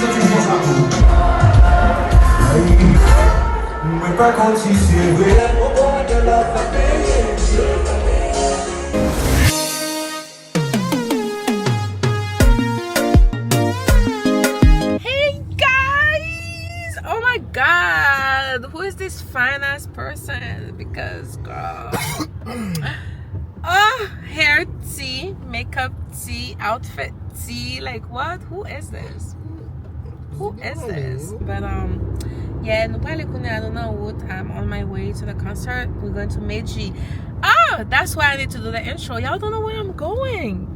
Hey guys! Oh my god! Who is this fine ass person? Because girl. Oh, hair tea, makeup tea, outfit tea. Like what? Who is this? Who is this? But yeah, I don't know what. I'm on my way to the concert. We're going to Medjy. Oh, that's why I need to do the intro. Y'all don't know where I'm going.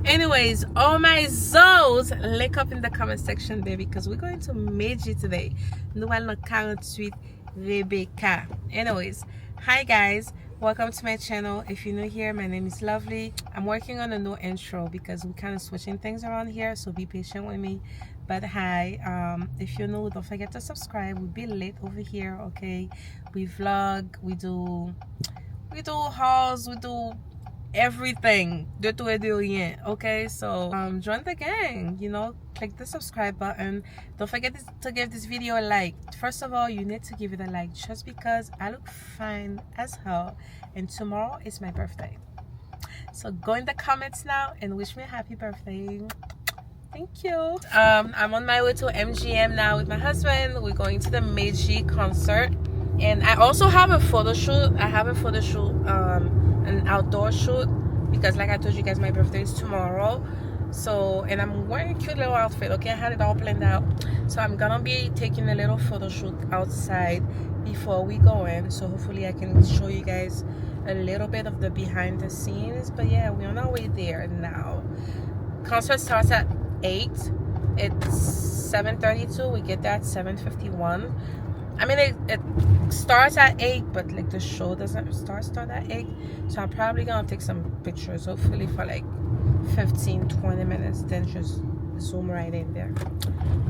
Anyways, all my zoes, link up in the comment section there because we're going to Medjy today. Nouvelle 48 Rebecca. Anyways, hi guys, welcome to my channel. If you're new here, my name is Lovely. I'm working on a new intro because we're kind of switching things around here, so be patient with me. But hi, if you're new, don't forget to subscribe. We'll be late over here, okay? We vlog, we do hauls, we do everything, de tout et de rien. Okay, so join the gang, you know, click the subscribe button. Don't forget to give this video a like. First of all, you need to give it a like just because I look fine as hell and tomorrow is my birthday. So go in the comments now and wish me a happy birthday. Thank you. I'm on my way to MGM now with my husband. We're going to the Medjy concert, and I also have a photo shoot. An outdoor shoot because, like I told you guys, my birthday is tomorrow. So, and I'm wearing a cute little outfit. Okay, I had it all planned out. So I'm gonna be taking a little photo shoot outside before we go in. So hopefully I can show you guys a little bit of the behind the scenes. But yeah, we're on our way there now. Concert starts at 8. It's 7:32. We get there at 7:51. I mean, it starts at 8, but like the show doesn't start at 8. So I'm probably gonna take some pictures, hopefully for like 15-20 minutes, then just zoom right in there.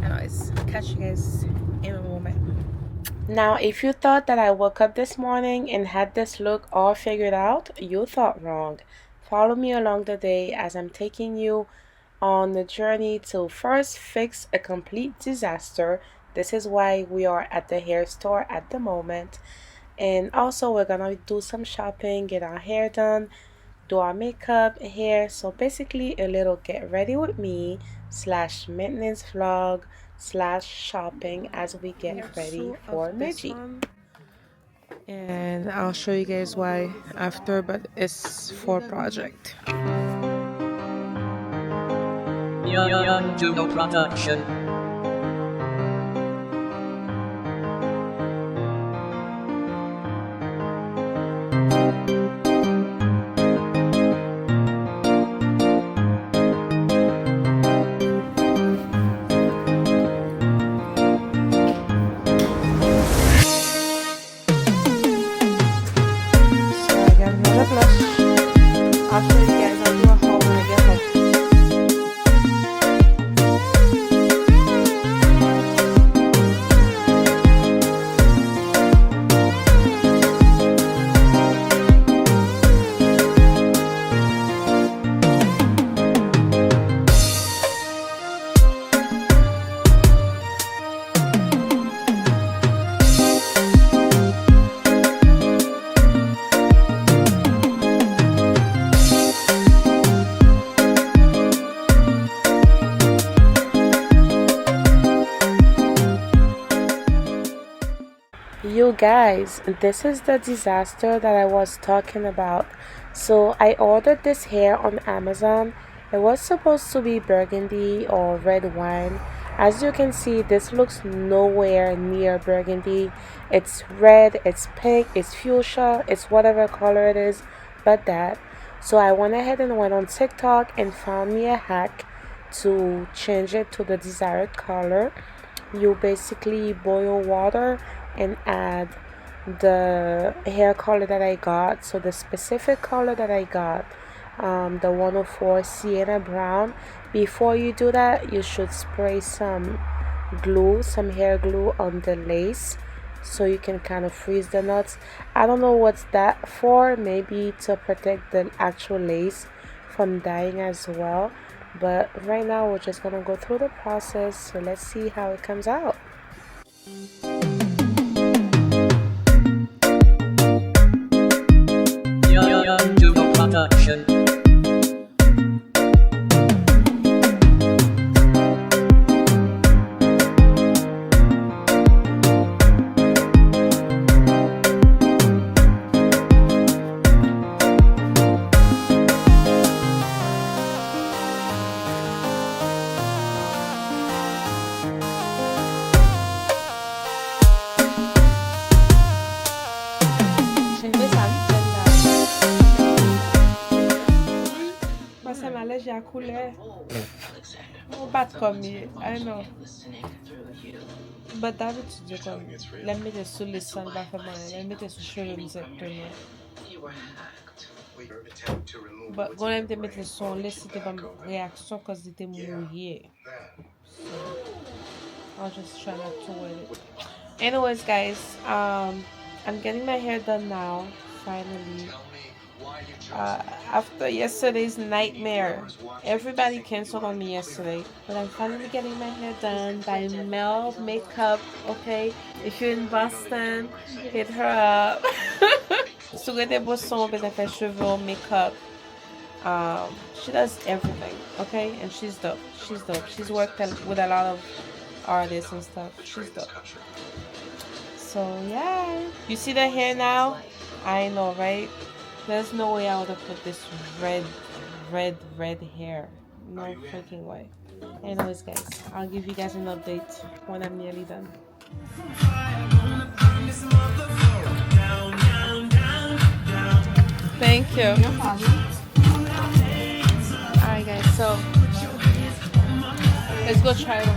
Anyways, catch you guys in a moment. Now, if you thought that I woke up this morning and had this look all figured out, you thought wrong. Follow me along the day as I'm taking you on the journey to first fix a complete disaster. This is why we are at the hair store at the moment. And also we're gonna do some shopping, get our hair done, do our makeup, hair. So basically a little get ready with me / maintenance vlog / shopping as we get ready for Medjy. And I'll show you guys why after, but it's for project. Young Judo Production. I'll show you guys. I'll do a haul when I get home. You guys, this is the disaster that I was talking about. So I ordered this hair on Amazon. It was supposed to be burgundy or red wine. As you can see, this looks nowhere near burgundy. It's red, it's pink, it's fuchsia, it's whatever color it is but that. So I went ahead and went on TikTok and found me a hack to change it to the desired color. You basically boil water and add the hair color that I got. So the specific color that I got, the 104 sienna brown. Before you do that, you should spray some glue, some hair glue on the lace so you can kind of freeze the knots. I don't know what's that for, maybe to protect the actual lace from dying as well, But right now we're just gonna go through the process, so let's see how it comes out. Young Duo Production. J'ai à couler. On bat comme il. I know. But d'habitude, je comme. La mettre sur le sol, va faire mal. La mettre sur cheveux, exactement. But quand elle te mettre le son, laisse te comme réaction quand c'était mouillé. So, I'll just try not to wet it. Anyways, guys, I'm getting my hair done now. Finally. After yesterday's nightmare, everybody canceled on me yesterday, but I'm finally getting my hair done by Mel Makeup. Okay, if you're in Boston, hit her up. Souhaitez beau son, ben elle fait cheveux, makeup. She does everything. Okay, and she's dope. She's dope. She's worked with a lot of artists and stuff. She's dope. So yeah, you see the hair now? I know, right? There's no way I would have put this red hair. No freaking way. Anyways, guys, I'll give you guys an update when I'm nearly done. Thank you. Alright, guys, so let's go try it.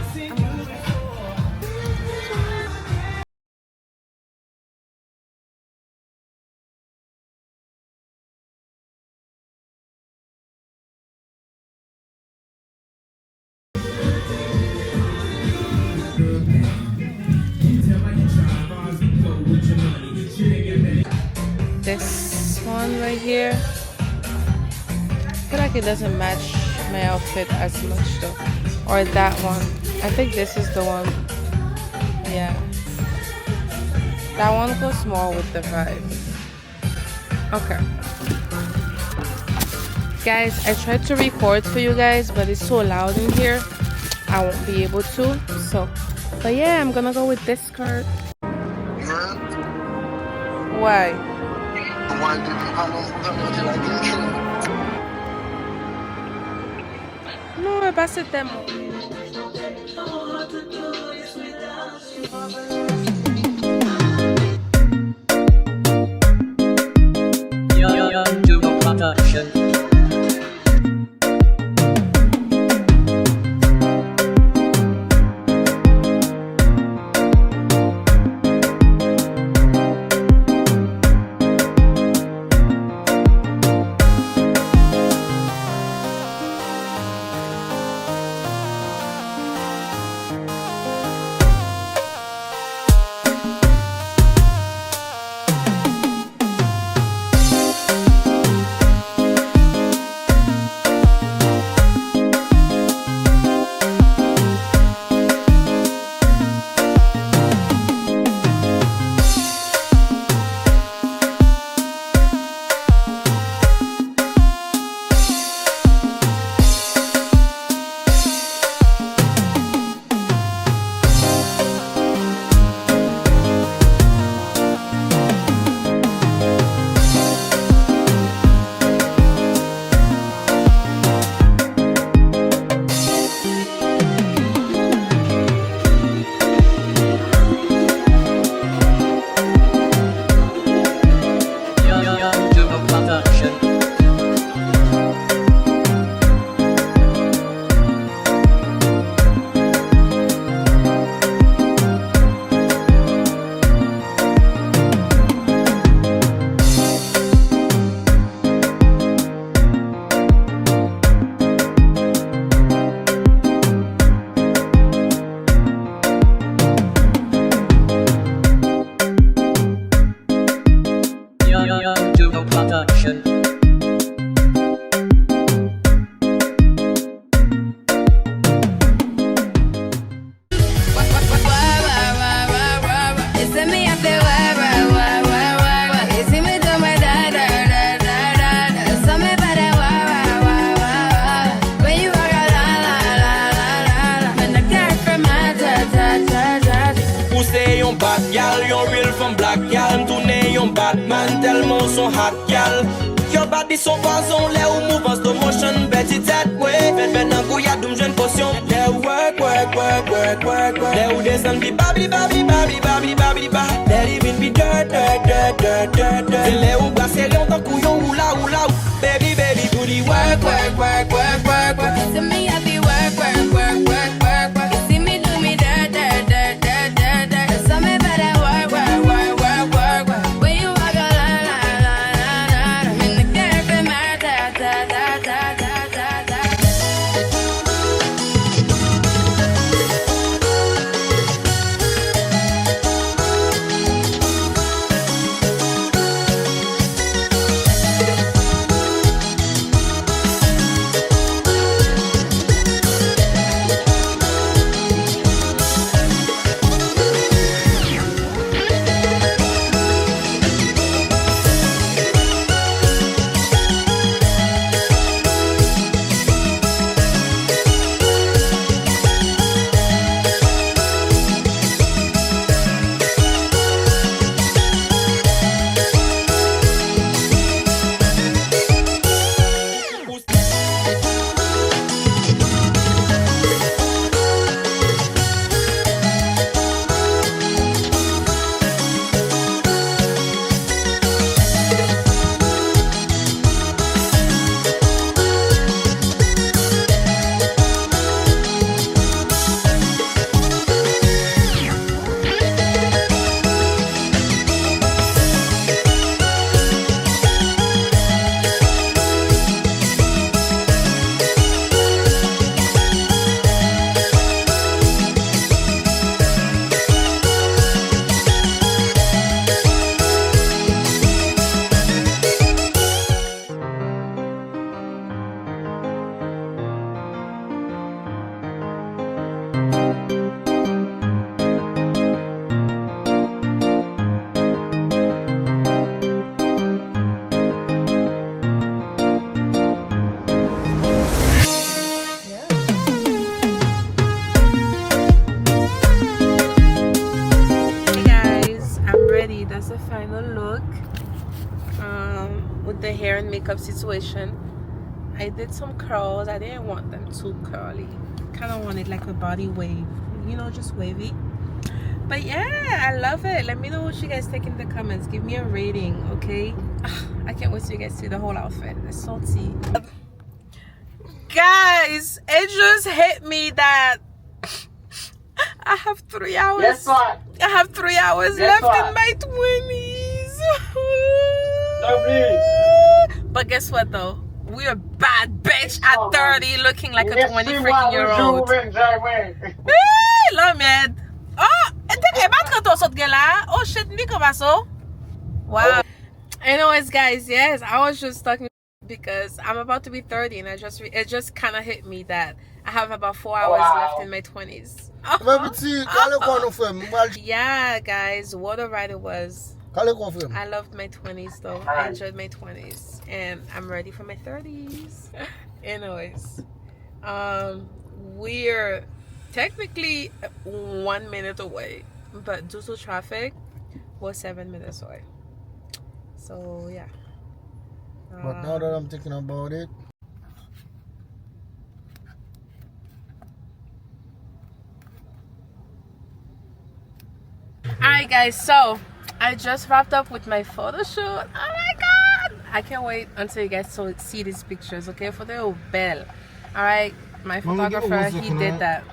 This one right here, I feel like it doesn't match my outfit as much though. Or that one. I think this is the one. Yeah. That one goes more with the vibe. Okay. Guys, I tried to record for you guys, but it's so loud in here. I won't be able to. So, but yeah, I'm gonna go with this skirt. Why? No, pas ce thème. Young Duo Production. bad gal, yon real from black gal. Tourne yon Batman, tellement son hot gal. Your body so poison, let you move on slow motion, bet it that way. Bet nan kou ya doum jwen potion. Let you work. Let you descend be babli. Let even be dirt. Let you brasser yon tan kou yon oula. Baby, do the work. To me, I be work. You see me do me dirt. So me better work. When you walk a line, I'm in the character matter. That's the final look with the hair and makeup situation. I did some curls. I didn't want them too curly. Kind of wanted like a body wave, you know, just wavy. But yeah, I love it. Let me know what you guys think in the comments. Give me a rating, okay? I can't wait till you guys see the whole outfit. It's so tea. Guys, it just hit me that I have 3 hours. Guess what? I have 3 hours Guess left what? in my 20s. Lovely. But guess what though? We're a bad bitch at Oh, 30 looking like a Yes, 20 we freaking want year to old. do enjoyment. Hey, love man. Oh, and then oh shit, Nico Vaso. Wow. Anyways, guys, yes, I was just talking because I'm about to be 30 and it just kind of hit me that I have about 4 hours left in my 20s. Yeah, guys, what a ride it was. I loved my 20s though. I enjoyed my 20s and I'm ready for my 30s. Anyways, we're technically 1 minute away, but due to traffic, we're 7 minutes away. So yeah. But now that I'm thinking about it, alright guys, so I just wrapped up with my photo shoot. Oh my god, I can't wait until you guys see these pictures, okay, for the bell. Alright, my photographer, he did that.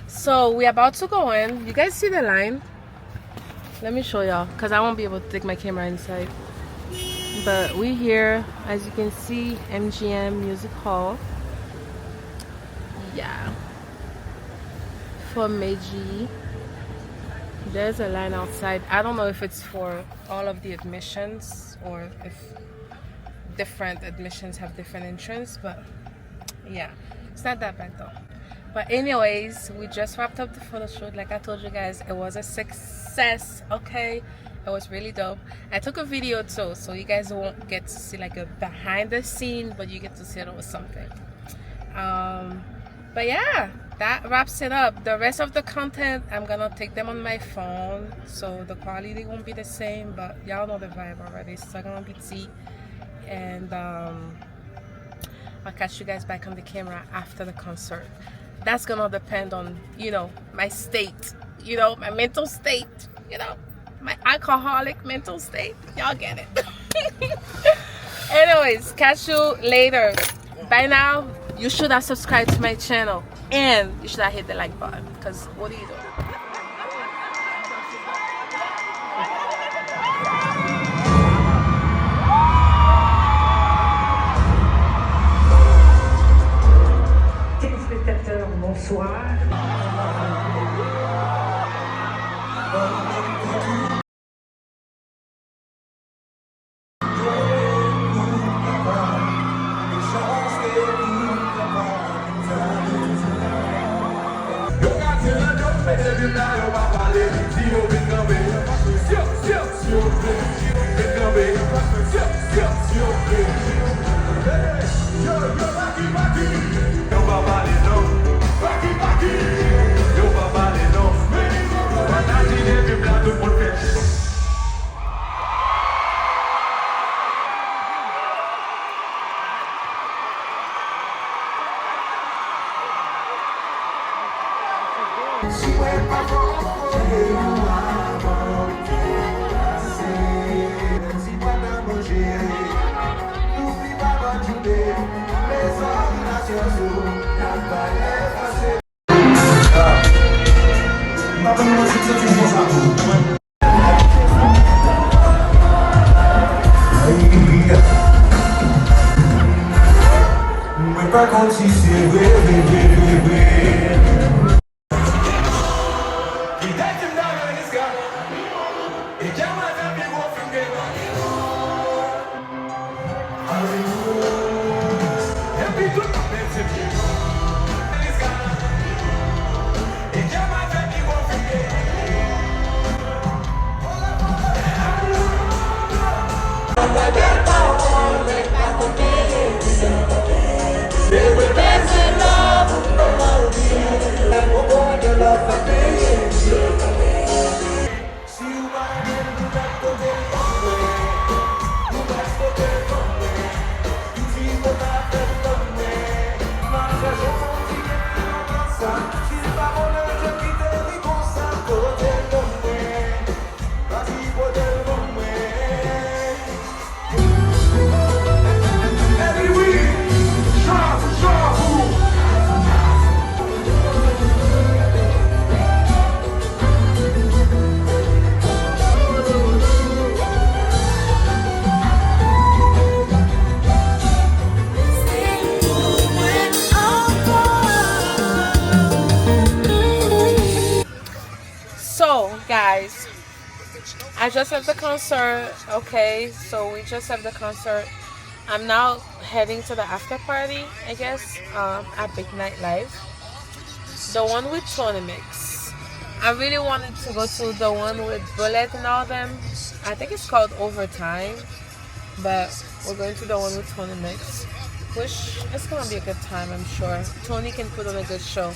So we're about to go in. You guys see the line? Let me show y'all because I won't be able to take my camera inside. But we here, as you can see, MGM Music Hall. Yeah, for Medjy. There's a line outside. I don't know if it's for all of the admissions or if different admissions have different entrance, but yeah, it's not that bad though. But anyways, we just wrapped up the photo shoot. Like I told you guys, it was a success, okay? It was really dope. I took a video too, so you guys won't get to see like a behind the scene, but you get to see it was something. But yeah, that wraps it up. The rest of the content, I'm gonna take them on my phone, so the quality won't be the same, but y'all know the vibe already. It's still gonna be tea, and I'll catch you guys back on the camera after the concert. That's gonna depend on, you know, my state, you know, my mental state, you know, my alcoholic mental state. Y'all get it. Anyways, catch you later. By now, you should have subscribed to my channel, and you should have hit the like button, because what are you doing? Téléspectateurs, bonsoir. Par contre, si c'est vrai. So guys, I just left the concert. Okay, so we just left the concert. I'm now heading to the after party, I guess, at Big Nightlife, the one with Tony Mix. I really wanted to go to the one with Bullet and all them. I think it's called Overtime, but we're going to the one with Tony Mix, which is gonna be a good time, I'm sure. Tony can put on a good show.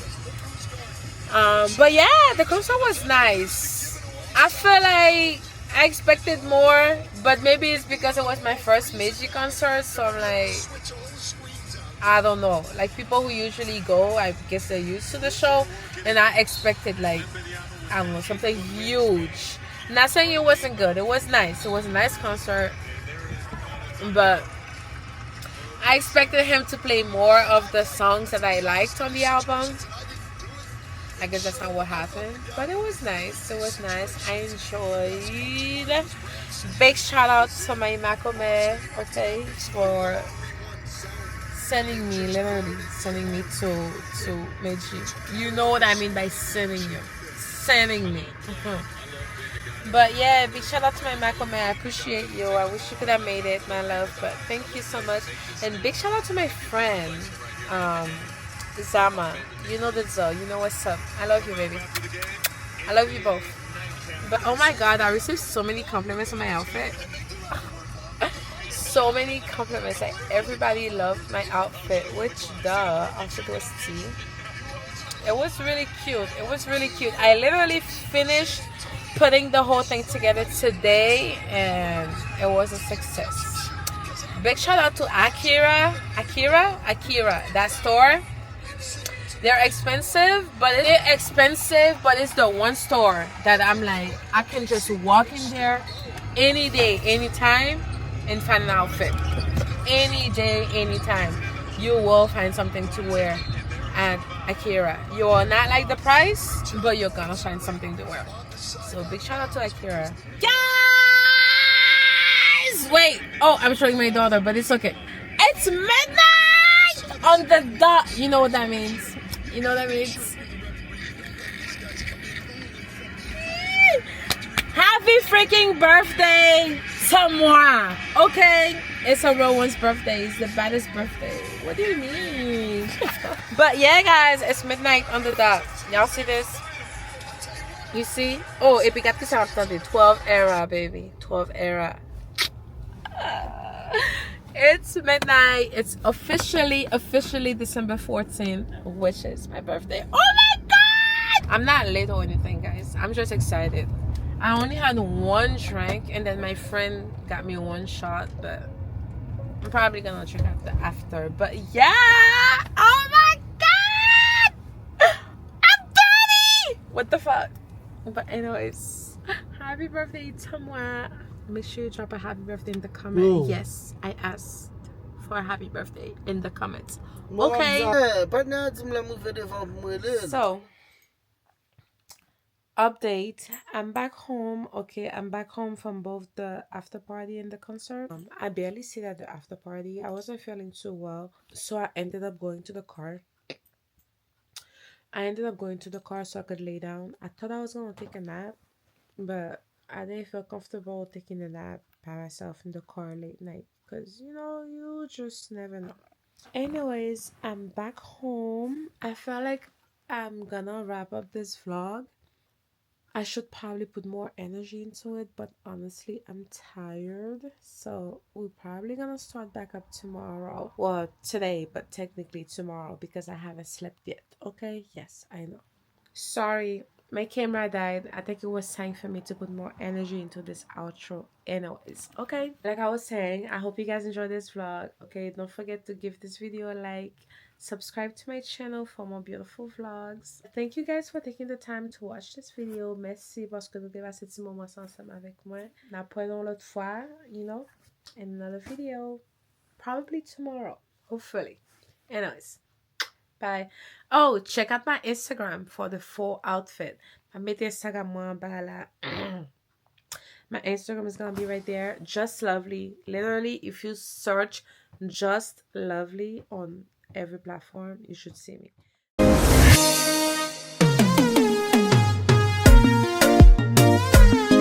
But yeah, the concert was nice. I feel like I expected more, but maybe it's because it was my first Medjy concert, so I'm like, I don't know. Like, people who usually go, I guess they're used to the show, and I expected, like, I don't know, something huge. Not saying it wasn't good. It was nice. It was a nice concert, but I expected him to play more of the songs that I liked on the album. I guess that's not what happened, but it was nice. It was nice. I enjoyed. Big shout out to my Makome, okay, for sending me, literally sending me to Medjy. You know what I mean by sending me. But yeah, big shout out to my Makome. I appreciate you. I wish you could have made it, my love, but thank you so much. And big shout out to my friend, Zama. You know the Zo. You know what's up. I love you, baby. I love you both. But oh my god, I received so many compliments on my outfit. So many compliments. Like, everybody loved my outfit, which duh, also was tea. It was really cute. It was really cute. I literally finished putting the whole thing together today, and it was a success. Big shout out to AKIRA, that store. They're expensive, but it's the one store that I'm like, I can just walk in there any day, anytime, and find an outfit. Any day, anytime, you will find something to wear at AKIRA. You will not like the price, but you're gonna find something to wear. So big shout out to AKIRA. Guys, wait. Oh, I'm showing my daughter, but it's okay. It's midnight on the dot. You know what that means? You know what that means? Happy freaking birthday to moi. Okay? It's a real one's birthday. It's the baddest birthday. What do you mean? But yeah, guys, it's midnight on the dot. Y'all see this? You see? Oh, et puis 12 era, baby. 12 era. It's midnight. It's officially December 14th, which is my birthday. Oh my god! I'm not late or anything, guys. I'm just excited. I only had one drink, and then my friend got me one shot, but I'm probably gonna drink after. But yeah! Oh my god! I'm 30! What the fuck? But anyways, happy birthday to moi. Make sure you drop a happy birthday in the comment. Ooh. Yes, I asked for a happy birthday in the comments. Moi, Okay. But now, tu me l'as mouvé devant moi, là. So, update. I'm back home. Okay, I'm back home from both the after party and the concert. I barely stayed at the after party. I wasn't feeling too well, so I ended up going to the car. So I could lay down. I thought I was gonna take a nap, but I didn't feel comfortable taking a nap by myself in the car late night, because you know, you just never know. Anyways, I'm back home. I felt like I'm gonna wrap up this vlog. I should probably put more energy into it, but honestly, I'm tired. So we're probably gonna start back up tomorrow. Well, today, but technically tomorrow, because I haven't slept yet. Okay? Yes, I know. Sorry, my camera died. I think it was time for me to put more energy into this outro. Anyways, okay? Like I was saying, I hope you guys enjoyed this vlog. Okay, don't forget to give this video a like. Subscribe to my channel for more beautiful vlogs. Thank you guys for taking the time to watch this video. Merci parce que vous avez passé ce moment ensemble avec moi. N'apprenons l'autre fois, you know, in another video. Probably tomorrow, hopefully. Anyways, bye. Oh, check out my Instagram for the full outfit. I made the Instagram moi by la. My Instagram is gonna be right there. Just.lovely. Literally, if you search Just.lovely on every platform, you should see me.